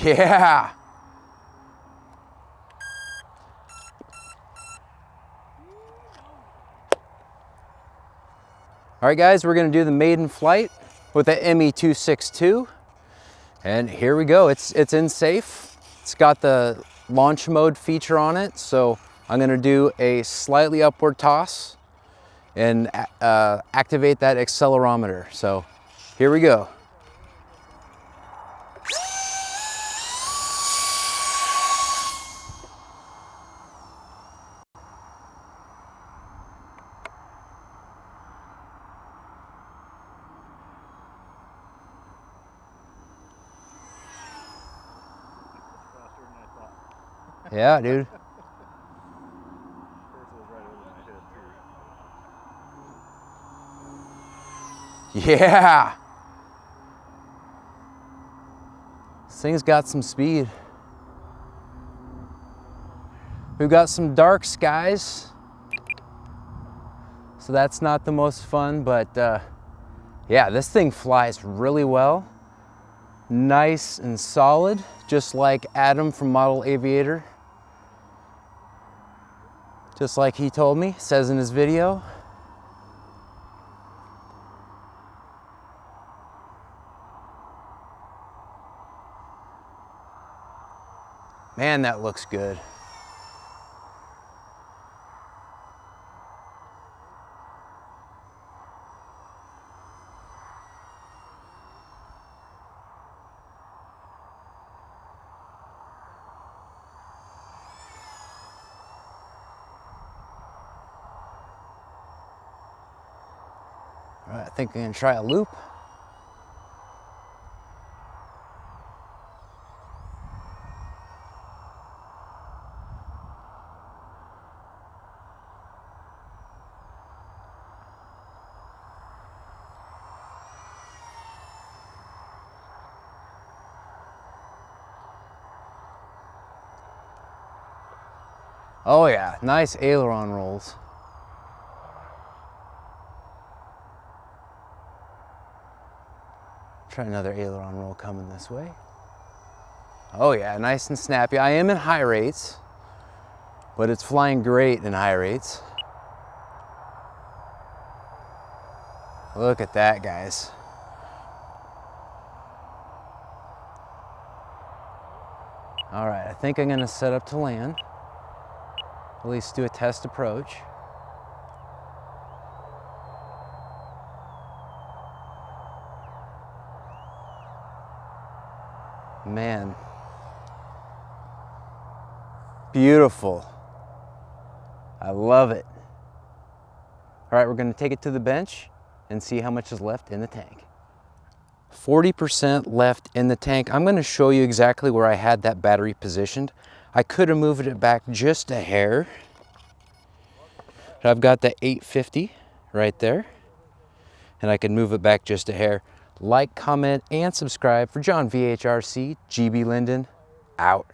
Yeah. All right, guys, we're gonna do the maiden flight with the ME-262. And here we go, it's in safe. It's got the launch mode feature on it. So I'm gonna do a slightly upward toss and activate that accelerometer. So here we go. Yeah, dude. Yeah. This thing's got some speed. We've got some dark skies, so that's not the most fun, but yeah, this thing flies really well. Nice and solid, just like Adam from Model Aviator. Just like he told me, says in his video. Man, that looks good. All right, I think I'm gonna try a loop. Oh yeah, nice aileron rolls. Try another aileron roll coming this way. Oh yeah, nice and snappy. I am in high rates, but it's flying great in high rates. Look at that, guys. All right, I think I'm gonna set up to land. At least do a test approach. Man, beautiful. I love it. All right, we're gonna take it to the bench and see how much is left in the tank. 40% left in the tank. I'm gonna show you exactly where I had that battery positioned. I could have moved it back just a hair. I've got the 850 right there, and I can move it back just a hair. Like, comment, and subscribe for John VHRC, GBLynden, out.